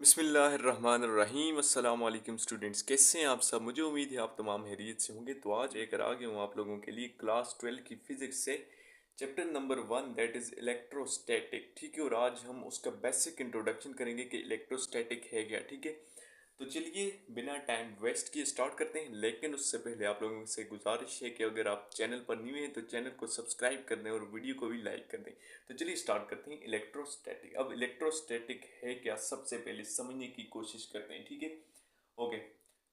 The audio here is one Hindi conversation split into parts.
बिस्मिल्लाहिर्रहमानिर्रहीम। अस्सलाम वालेकुम स्टूडेंट्स, कैसे हैं आप सब। मुझे उम्मीद है आप तमाम हैरियत से होंगे। तो आज लेकर आ गया हूँ आप लोगों के लिए क्लास 12 की फ़िज़िक्स से chapter number 1 that is electrostatic. ठीक है, और आज हम उसका बेसिक इंट्रोडक्शन करेंगे कि इलेक्ट्रोस्टैटिक है क्या। ठीक है, तो चलिए बिना टाइम वेस्ट किए स्टार्ट करते हैं। लेकिन उससे पहले आप लोगों से गुजारिश है कि अगर आप चैनल पर न्यू हैं तो चैनल को सब्सक्राइब कर दें और वीडियो को भी लाइक कर दें। तो चलिए स्टार्ट करते हैं इलेक्ट्रोस्टैटिक। अब इलेक्ट्रोस्टैटिक है क्या, सबसे पहले समझने की कोशिश करते हैं। ठीक है, ओके।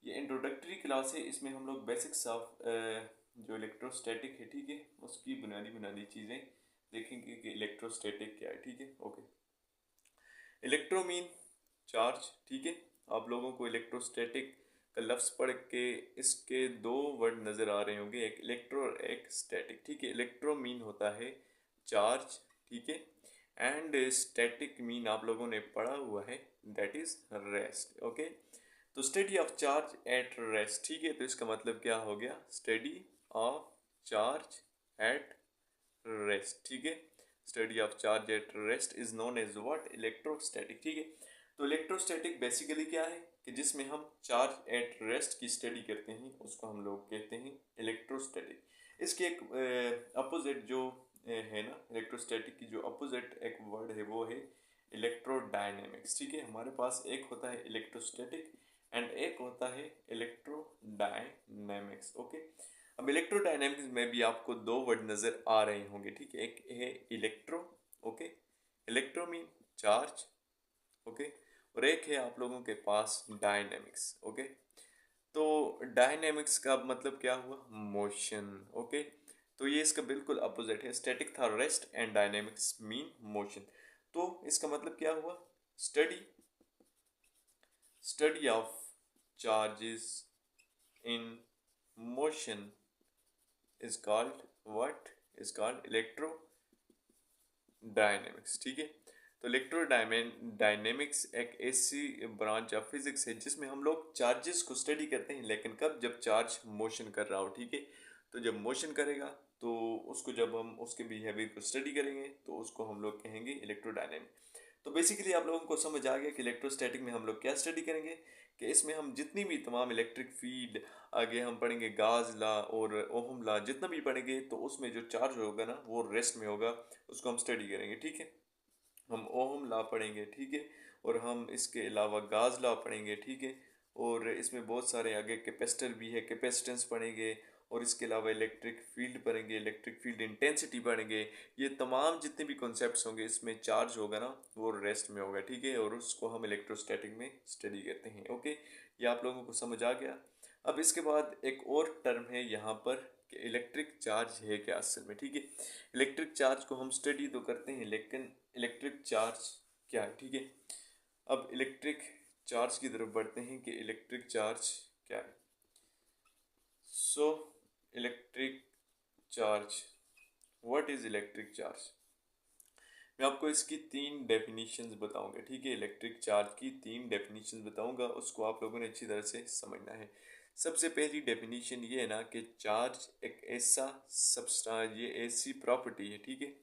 ये इंट्रोडक्टरी क्लास है, इसमें हम लोग बेसिक्स ऑफ जो इलेक्ट्रोस्टैटिक है, ठीक है, उसकी बुनियादी बुनियादी चीज़ें देखेंगे कि इलेक्ट्रोस्टैटिक क्या है। ठीक है, ओके। Electro mean charge. ठीक है, आप लोगों को इलेक्ट्रोस्टैटिक का लफ्ज़ पढ़ के इसके दो वर्ड नज़र आ रहे होंगे, एक इलेक्ट्रो और एक स्टैटिक। ठीक है, इलेक्ट्रो मीन होता है चार्ज, ठीक है, एंड स्टैटिक मीन आप लोगों ने पढ़ा हुआ है दैट इज़ रेस्ट। ओके, तो study of charge at rest. ठीक है, तो इसका मतलब क्या हो गया, study of charge at rest. ठीक है, study of charge at rest is known as what, electrostatic. ठीक है, तो इलेक्ट्रोस्टैटिक बेसिकली क्या है कि जिसमें हम चार्ज एट रेस्ट की स्टडी करते हैं उसको हम लोग कहते हैं इलेक्ट्रोस्टैटिक। इसके एक अपोजिट जो है ना, इलेक्ट्रोस्टैटिक की जो अपोजिट एक वर्ड है वो है इलेक्ट्रोडायनेमिक्स। ठीक है, हमारे पास एक होता है इलेक्ट्रोस्टैटिक एंड एक होता है इलेक्ट्रोडायनेमिक्स। ओके, अब इलेक्ट्रोडायनेमिक्स में भी आपको दो वर्ड नज़र आ रहे होंगे। ठीक है, एक है electro, okay, electro mean charge, okay, और एक है आप लोगों के पास डायनेमिक्स। ओके, तो डायनेमिक्स का मतलब क्या हुआ, मोशन। ओके, तो ये इसका बिल्कुल अपोजिट है। स्टैटिक था rest and dynamics mean motion. तो इसका मतलब क्या हुआ, study study of charges in motion is called what, is called electrodynamics. ठीक है, तो इलेक्ट्रोडायनेमिक्स एक ऐसी ब्रांच ऑफ फिजिक्स है जिसमें हम लोग चार्जेस को स्टडी करते हैं, लेकिन कब, जब चार्ज मोशन कर रहा हो। ठीक है, तो जब मोशन करेगा तो उसको, जब हम उसके बिहेवियर को स्टडी करेंगे तो उसको हम लोग कहेंगे इलेक्ट्रोडायनेमिक। तो बेसिकली आप लोगों को समझ आ गया कि इलेक्ट्रोस्टैटिक में हम लोग क्या स्टडी करेंगे, कि इसमें हम जितनी भी तमाम इलेक्ट्रिक फील्ड, आगे हम पढ़ेंगे गाज ला और ओहम ला, जितना भी पढ़ेंगे तो उसमें जो चार्ज होगा ना वो रेस्ट में होगा, उसको हम स्टडी करेंगे। ठीक है, हम ओहम ला पढ़ेंगे, ठीक है, और हम इसके अलावा गाज ला पढ़ेंगे। ठीक है, और इसमें बहुत सारे आगे कैपेसिटर भी है, कैपेसिटेंस पढ़ेंगे, और इसके अलावा इलेक्ट्रिक फील्ड पढ़ेंगे, इलेक्ट्रिक फील्ड इंटेंसिटी पढ़ेंगे। ये तमाम जितने भी कॉन्सेप्ट्स होंगे इसमें चार्ज होगा ना वो रेस्ट में होगा। ठीक है, और उसको हम इलेक्ट्रोस्टैटिक में स्टडी करते हैं। ओके, ये आप लोगों को समझ आ गया। अब इसके बाद एक और टर्म है यहाँ पर कि इलेक्ट्रिक चार्ज है क्या असल में। ठीक है, इलेक्ट्रिक चार्ज को हम स्टडी तो करते हैं, लेकिन इलेक्ट्रिक चार्ज क्या है। ठीक है, अब इलेक्ट्रिक चार्ज की तरफ बढ़ते हैं कि इलेक्ट्रिक चार्ज क्या है। So electric charge, what is electric charge. मैं आपको इसकी तीन डेफिनेशंस बताऊंगा। ठीक है, इलेक्ट्रिक चार्ज की तीन डेफिनेशंस बताऊंगा, उसको आप लोगों ने अच्छी तरह से समझना है। सबसे पहली डेफिनेशन ये है ना कि चार्ज एक ऐसा सब्सटेंस, ये ऐसी प्रॉपर्टी है। ठीक है,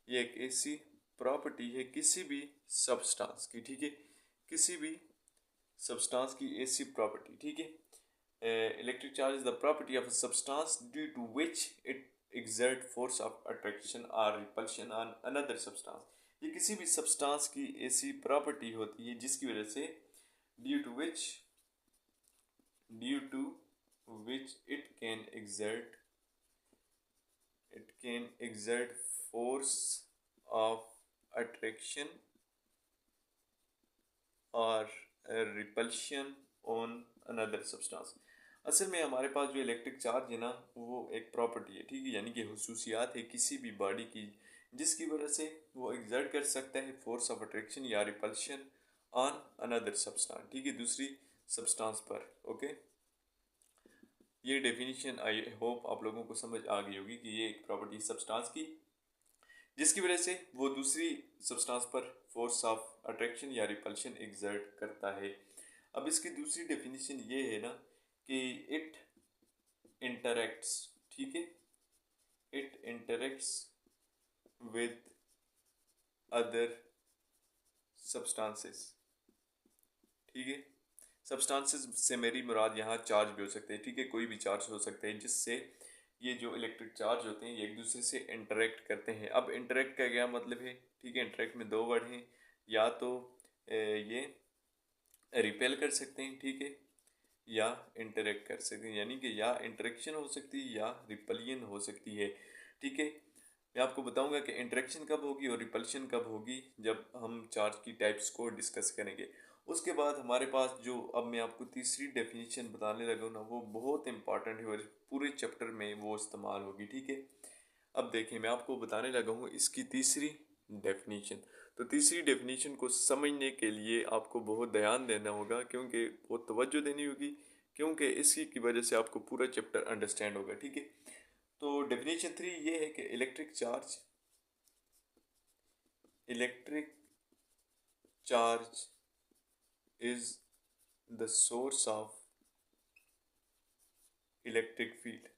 ये एक ऐसी प्रॉपर्टी है किसी भी सब्सटेंस की। ठीक है, किसी भी सब्सटेंस की ऐसी प्रॉपर्टी। ठीक है, electric charge is the property of a substance due to which it exert force of attraction or repulsion on another substance। ये किसी भी सब्सटेंस की ऐसी प्रॉपर्टी होती है जिसकी वजह से due to which it can exert force of attraction or repulsion on another substance। असल में हमारे पास जो इलेक्ट्रिक चार्ज है ना वो एक प्रॉपर्टी है। ठीक है, यानी कि हुसूसियात है किसी भी बॉडी की जिसकी वजह से वो एग्जर्ट कर सकता है फोर्स ऑफ अट्रैक्शन या रिपल्शन ऑन अनदर सब्सटेंस। ठीक है, दूसरी सब्सटेंस पर। ओके, ये डेफिनेशन आई होप आप लोगों को समझ आ गई होगी कि ये एक प्रॉपर्टी सब्सटेंस की जिसकी वजह से वो दूसरी सब्सटेंस पर फोर्स ऑफ अट्रैक्शन या रिपल्शन एग्जर्ट करता है। अब इसकी दूसरी डेफिनेशन ये है ना कि इट इंटरेक्ट्स। ठीक है, it interacts with other substances. ठीक है। सब्सटेंसेस से मेरी मुराद यहाँ चार्ज भी हो सकते हैं, ठीक है, कोई भी चार्ज हो सकते हैं जिससे ये जो इलेक्ट्रिक चार्ज होते हैं ये एक दूसरे से इंटरेक्ट करते हैं। अब इंटरेक्ट का क्या मतलब है, ठीक है, इंटरेक्ट में दो वर्ड हैं, या तो ये रिपेल कर सकते हैं, ठीक है, या इंटरेक्ट कर सकते हैं, यानी कि या इंटरेक्शन हो सकती है या रिपलियन हो सकती है, ठीक है। मैं आपको बताऊंगा कि इंटरेक्शन कब होगी और रिपल्शन कब होगी जब हम चार्ज की टाइप्स को डिस्कस करेंगे। उसके बाद हमारे पास जो अब मैं आपको तीसरी डेफिनेशन बताने लगा हूं ना, वो बहुत इंपॉर्टेंट है और पूरे चैप्टर में वो इस्तेमाल होगी, ठीक है। अब देखिए मैं आपको बताने लगा हूँ इसकी तीसरी डेफिनेशन। तो तीसरी डेफिनेशन को समझने के लिए आपको बहुत ध्यान देना होगा, क्योंकि बहुत तवज्जो देनी होगी, क्योंकि इसी की वजह से आपको पूरा चैप्टर अंडरस्टैंड होगा, ठीक है। तो डेफिनेशन 3 ये है कि electric charge is the source of electric field.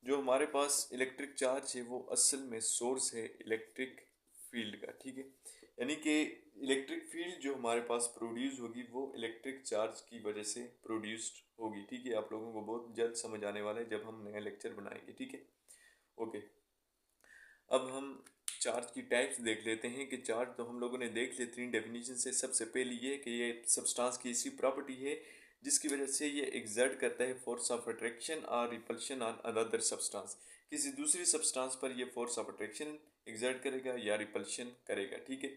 जो हमारे पास इलेक्ट्रिक चार्ज है वो असल में सोर्स है इलेक्ट्रिक फील्ड का, ठीक है। यानी कि इलेक्ट्रिक फील्ड जो हमारे पास प्रोड्यूस होगी वो इलेक्ट्रिक चार्ज की वजह से प्रोड्यूस्ड होगी, ठीक है। आप लोगों को बहुत जल्द समझ आने वाला है जब हम नया लेक्चर बनाएंगे, ठीक है। ओके, अब हम चार्ज की टाइप्स देख लेते हैं कि चार्ज तो हम लोगों ने देख लिए 3 डेफिनेशन से। सबसे पहली ये कि ये सब्सटेंस की ऐसी प्रॉपर्टी है जिसकी वजह से ये एग्जर्ट करता है फोर्स ऑफ अट्रैक्शन और रिपल्शन ऑन अनदर सब्सटेंस। किसी दूसरी सब्सटेंस पर ये फोर्स ऑफ अट्रैक्शन एग्जर्ट करेगा या रिपल्शन करेगा, ठीक है।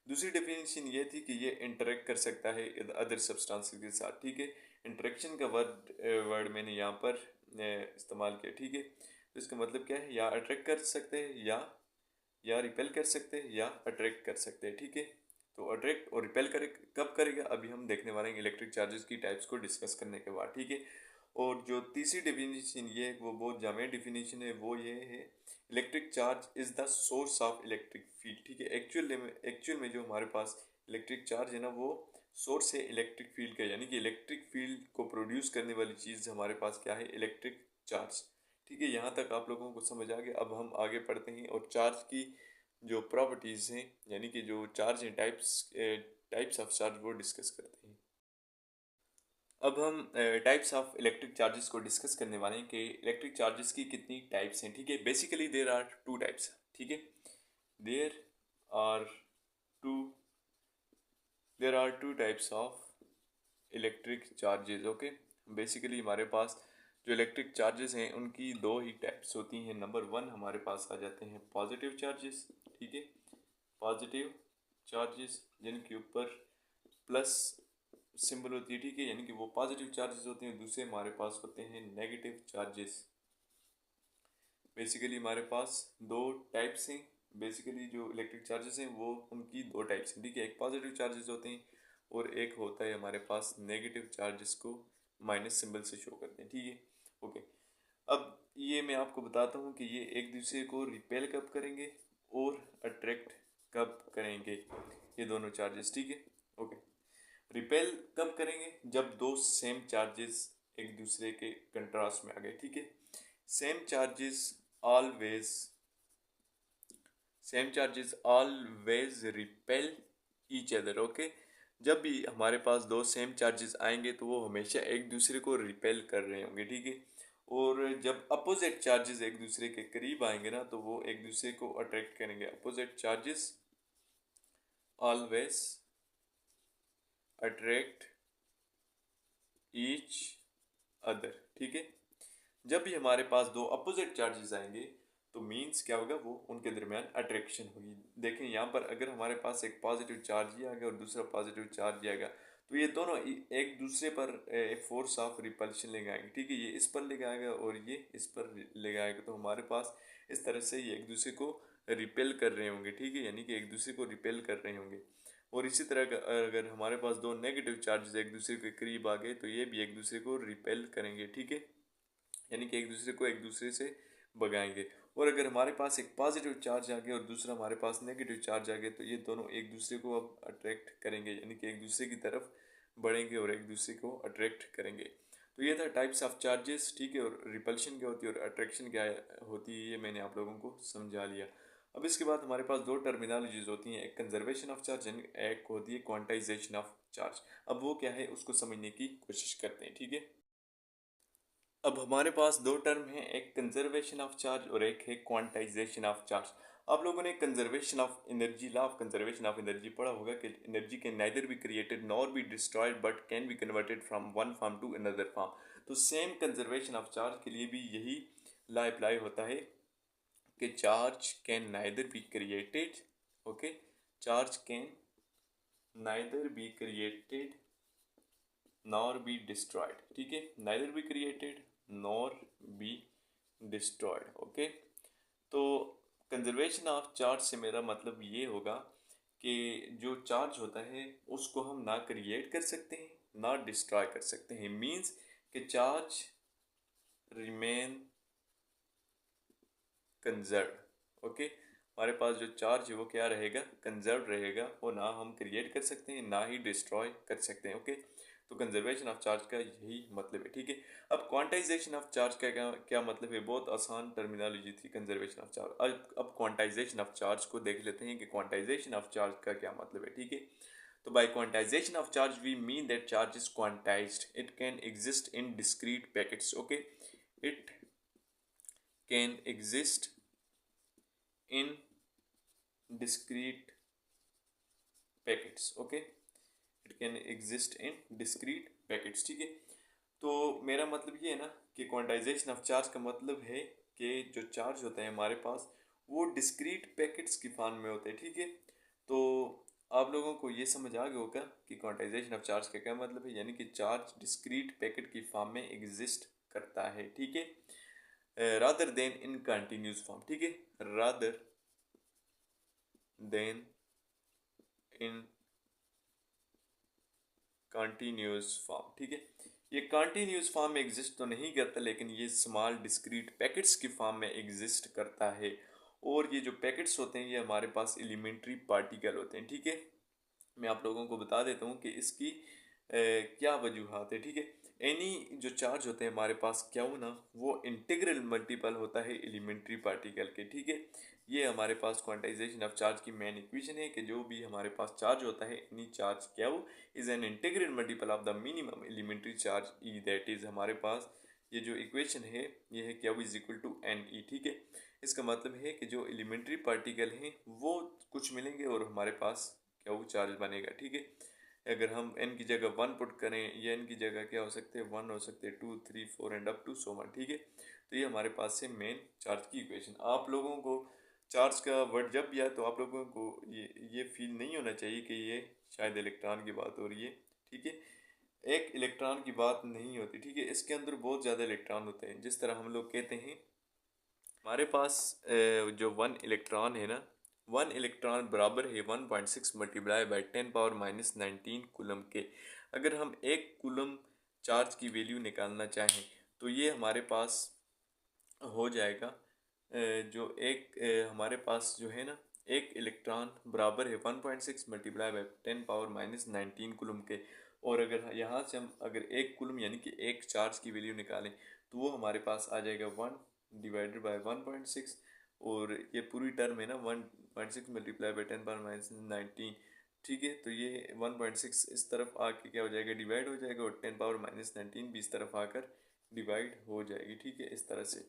दूसरी डेफिनेशन ये थी कि ये इंटरेक्ट कर सकता है अदर सब्सटेंस के साथ, ठीक है। इंटरेक्शन का वर्ड मैंने यहाँ पर इस्तेमाल किया, ठीक है। तो इसका मतलब क्या है, या अट्रैक्ट कर सकते हैं या रिपेल कर सकते हैं या अट्रैक्ट कर सकते हैं, ठीक है। तो अट्रैक्ट और रिपेल करे कब करेगा अभी हम देखने वाले हैं इलेक्ट्रिक चार्जेस की टाइप्स को डिस्कस करने के बाद, ठीक है। और जो तीसरी डेफिनेशन ये है वो बहुत जामे डेफिनेशन है, वो ये है electric charge is the source of electric field, ठीक है। एक्चुअल में जो हमारे पास इलेक्ट्रिक चार्ज है ना वो सोर्स है इलेक्ट्रिक फील्ड का, यानी कि इलेक्ट्रिक फील्ड को प्रोड्यूस करने वाली चीज़ हमारे पास क्या है, इलेक्ट्रिक चार्ज, ठीक है। यहाँ तक आप लोगों को समझ आ गया। अब हम आगे पढ़ते हैं और चार्ज की जो प्रॉपर्टीज़ हैं, यानी कि जो चार्ज हैं, टाइप्स ऑफ चार्ज वो डिस्कस करते हैं। अब हम टाइप्स ऑफ इलेक्ट्रिक चार्जेस को डिस्कस करने वाले हैं कि इलेक्ट्रिक चार्जेस की कितनी टाइप्स हैं, ठीक है। Basically there are two types, ठीक है। There are two there are two types of electric charges, okay. Basically हमारे पास जो इलेक्ट्रिक चार्जेस हैं उनकी दो ही टाइप्स होती हैं। नंबर 1 हमारे पास आ जाते हैं पॉजिटिव चार्जेस, ठीक है। पॉजिटिव चार्जेस जिनके ऊपर प्लस सिंबल होती है, ठीक है, यानी कि वो पॉजिटिव चार्जेस होते हैं। दूसरे हमारे पास होते हैं नेगेटिव चार्जेस। बेसिकली हमारे पास दो टाइप्स हैं। बेसिकली जो इलेक्ट्रिक चार्जेस हैं वो उनकी दो टाइप्स हैं, ठीक है। एक पॉजिटिव चार्जेस होते हैं और एक होता है हमारे पास नेगेटिव चार्जेस को माइनस सिंबल से शो करते हैं, ठीक है। ओके, अब ये मैं आपको बताता हूँ कि ये एक दूसरे को रिपेल कब करेंगे और अट्रैक्ट कब करेंगे, ये दोनों चार्जेस, ठीक है। ओके, रिपेल कब करेंगे, जब दो सेम चार्जेस एक दूसरे के कंट्रास्ट में आ गए, ठीक है। Same charges always same charges always repel each other, okay. जब भी हमारे पास दो सेम चार्जेस आएंगे तो वो हमेशा एक दूसरे को रिपेल कर रहे होंगे, ठीक है। और जब अपोजिट चार्जेस एक दूसरे के करीब आएंगे ना तो वो एक दूसरे को अट्रैक्ट करेंगे। Opposite charges always attract each other, ठीक है। जब भी हमारे पास दो अपोजिट चार्जेस आएंगे तो मीन्स क्या होगा, वो उनके दरमियान अट्रैक्शन होगी। देखें यहाँ पर अगर हमारे पास एक पॉजिटिव चार्ज ही आ गया और दूसरा पॉजिटिव चार्ज ही आएगा तो ये दोनों एक दूसरे पर एक फोर्स ऑफ रिपल्शन ले आएंगे, ठीक है। ये इस पर ले आएगा और ये इस पर ले आएगा, तो हमारे पास इस तरह से ये एक दूसरे को रिपेल कर रहे होंगे, ठीक है, यानी कि एक दूसरे को रिपेल कर रहे होंगे। और इसी तरह अगर हमारे पास दो नेगेटिव चार्जेस एक दूसरे के करीब आ गए तो ये भी एक दूसरे को रिपेल करेंगे, ठीक है, यानी कि एक दूसरे को एक दूसरे से भगाएंगे। और अगर हमारे पास एक पॉजिटिव चार्ज आ गया और दूसरा हमारे पास नेगेटिव चार्ज आ गया तो ये दोनों एक दूसरे को अब अट्रैक्ट करेंगे, यानी कि एक दूसरे की तरफ बढ़ेंगे और एक दूसरे को अट्रैक्ट करेंगे। तो ये था टाइप्स ऑफ चार्जेस, ठीक है। और रिपल्शन क्या होती है और अट्रैक्शन क्या होती है ये मैंने आप लोगों को समझा लिया। अब इसके बाद हमारे पास दो टर्मिनोलॉजीज होती हैं, एक कंजर्वेशन ऑफ चार्ज एंड एक होती है क्वांटाइजेशन ऑफ चार्ज। अब वो क्या है उसको समझने की कोशिश करते हैं, ठीक है। अब हमारे पास दो टर्म हैं, एक कंजर्वेशन ऑफ चार्ज और एक है क्वांटाइजेशन ऑफ चार्ज। आप लोगों ने conservation of energy, law of conservation of energy पढ़ा होगा कि energy can neither be created nor be destroyed but can be converted from one form to another form. तो सेम कंजर्वेशन ऑफ चार्ज के लिए भी यही लॉ अप्लाई होता है कि charge can neither be created, okay, charge can neither be created nor be destroyed, ठीक है, neither be created nor be destroyed, okay. तो कंजर्वेशन ऑफ चार्ज से मेरा मतलब ये होगा कि जो चार्ज होता है उसको हम ना क्रिएट कर सकते हैं ना डिस्ट्रॉय कर सकते हैं, मींस कि चार्ज रिमेन कंजर्व, ओके। हमारे पास जो चार्ज है वो क्या रहेगा, कंजर्व रहेगा, वो ना हम क्रिएट कर सकते हैं ना ही डिस्ट्रॉय कर सकते हैं, ओके। तो कंजर्वेशन ऑफ चार्ज का यही मतलब है, ठीक है। अब क्वांटाइजेशन ऑफ चार्ज का क्या मतलब है, बहुत आसान टर्मिनोलॉजी थी कंजर्वेशन ऑफ चार्ज। अब क्वांटाइजेशन ऑफ चार्ज को देख लेते हैं कि क्वांटाइजेशन ऑफ चार्ज का क्या मतलब है, ठीक है। तो by quantization of charge we mean that charge is quantized, it can exist in discrete packets, okay, it can exist in discrete packets, okay, it can exist in discrete packets, ठीक है। तो मेरा मतलब ये है ना कि क्वांटाइजेशन ऑफ चार्ज का मतलब है कि जो चार्ज होता है हमारे पास वो डिस्क्रीट पैकेट्स की फॉर्म में होते हैं, ठीक है। तो आप लोगों को ये समझ आ गया होगा कि क्वांटाइजेशन ऑफ चार्ज का क्या मतलब है, यानी कि चार्ज डिस्क्रीट पैकेट की फॉर्म में एग्जिस्ट करता है, ठीक है, rather then in continuous form, ठीक है, rather then in continuous form, ठीक है। ये कंटिन्यूस फॉर्म में एग्जिस्ट तो नहीं करता, लेकिन ये स्मॉल डिस्क्रीट पैकेट्स की फॉर्म में एग्जिस्ट करता है। और ये जो पैकेट्स होते हैं ये हमारे पास एलिमेंट्री पार्टिकल होते हैं, ठीक है। मैं आप लोगों को बता देता हूँ कि इसकी क्या वजूहत है, ठीक है। एनी जो चार्ज होते हैं हमारे पास क्या हो ना, वो इंटीग्रल मल्टीपल होता है एलिमेंट्री पार्टिकल के, ठीक है। ये हमारे पास क्वांटाइजेशन ऑफ चार्ज की मेन इक्वेशन है कि जो भी हमारे पास चार्ज होता है एनी चार्ज क्या हो is an integral multiple of the minimum elementary charge e, that is हमारे पास ये जो इक्वेशन है ये है क्या is equal to n e, ठीक है। इसका मतलब है कि जो एलिमेंट्री पार्टिकल हैं वो कुछ मिलेंगे और हमारे पास क्या वो चार्ज बनेगा, ठीक है। अगर हम n की जगह 1 पुट करें या n की जगह क्या हो सकते हैं 1 हो सकते हैं 2 3 4 and up to so on, ठीक है। तो ये हमारे पास से मेन चार्ज की इक्वेशन। आप लोगों को चार्ज का वर्ड जब भी आए तो आप लोगों को ये फील नहीं होना चाहिए कि ये शायद इलेक्ट्रॉन की बात हो रही है, ठीक है। एक इलेक्ट्रॉन की बात नहीं होती, ठीक है, इसके अंदर बहुत ज़्यादा इलेक्ट्रॉन होते हैं। जिस तरह हम लोग कहते हैं हमारे पास जो 1 इलेक्ट्रॉन है ना, 1 इलेक्ट्रॉन बराबर है 1.6 मल्टीप्लाई बाई 10⁻⁻19 कूलम के। अगर हम एक कूलम चार्ज की वैल्यू निकालना चाहें तो ये हमारे पास हो जाएगा जो हमारे पास जो है ना एक इलेक्ट्रॉन बराबर है 1.6 मल्टीप्लाई बाई 10⁻⁻19 कूलम के। और अगर यहाँ से हम अगर एक कूलम यानी कि एक चार्ज की वैल्यू निकालें तो वो हमारे पास आ जाएगा 1 डिवाइडेड बाई 1.6, और ये पूरी टर्म है ना 1.6 मल्टीप्लाई बाई 10⁻⁻19, ठीक है। तो ये 1.6 इस तरफ आके क्या हो जाएगा डिवाइड हो जाएगा और 10⁻⁻19 भी इस तरफ आकर डिवाइड हो जाएगी, ठीक है, इस तरह से।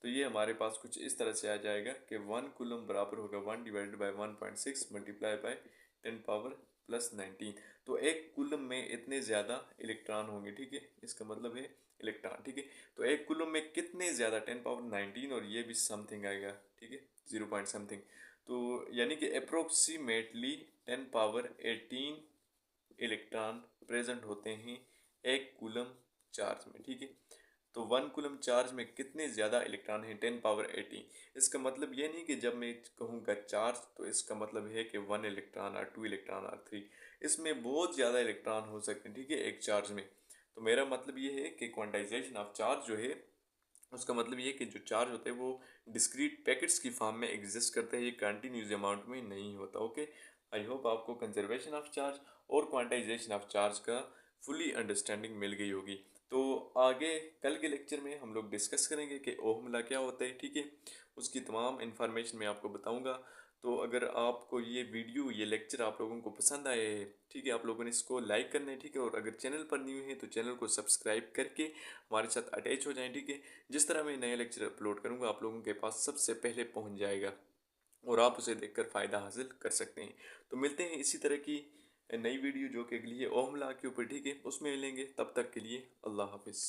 तो ये हमारे पास कुछ इस तरह से आ जाएगा कि 1 कूलम बराबर होगा 1 डिवाइडेड बाई 1.6 मल्टीप्लाई बाई 10⁻+19। तो एक कूलम में इतने ज़्यादा इलेक्ट्रॉन होंगे, ठीक है, इसका मतलब है इलेक्ट्रॉन, ठीक है। तो एक कूलम में कितने ज़्यादा 10⁻19 और ये भी समथिंग आएगा, ठीक है, 0 पॉइंट समथिंग। तो यानी कि अप्रोक्सीमेटली 10⁻18 इलेक्ट्रॉन प्रेजेंट होते हैं एक कूलम चार्ज में, ठीक है। तो 1 कूलम चार्ज में कितने ज़्यादा इलेक्ट्रॉन हैं 10⁻18। इसका मतलब ये नहीं कि जब मैं कहूँगा चार्ज तो इसका मतलब है कि 1 इलेक्ट्रॉन और 2 इलेक्ट्रॉन और 3, इसमें बहुत ज़्यादा इलेक्ट्रॉन हो सकते हैं, ठीक है, एक चार्ज में। तो मेरा मतलब ये है कि क्वांटाइजेशन ऑफ चार्ज जो है उसका मतलब ये कि जो चार्ज होते हैं वो डिस्क्रीट पैकेट्स की फॉर्म में एग्जिस्ट करते हैं, ये कंटिन्यूस अमाउंट में नहीं होता, ओके। आई होप आपको कंजर्वेशन ऑफ चार्ज और क्वांटाइजेशन ऑफ चार्ज का फुली अंडरस्टैंडिंग मिल गई होगी। तो आगे कल के लेक्चर में हम लोग डिस्कस करेंगे कि ओहम लॉ क्या होता है, ठीक है। उसकी तमाम इन्फॉर्मेशन मैं आपको बताऊंगा। तो अगर आपको ये वीडियो, ये लेक्चर आप लोगों को पसंद आए है, ठीक है, आप लोगों ने इसको लाइक करना है, ठीक है। और अगर चैनल पर न्यू है तो चैनल को सब्सक्राइब करके हमारे साथ अटैच हो जाएं, ठीक है। जिस तरह मैं नया लेक्चर अपलोड करूँगा आप लोगों के पास सबसे पहले पहुँच जाएगा और आप उसे देखकर फ़ायदा हासिल कर सकते हैं। तो मिलते हैं इसी तरह की नई वीडियो जो कि अगली है ओहम लॉ के ऊपर, ठीक है, उसमें मिलेंगे। तब तक के लिए अल्लाह हाफिज़।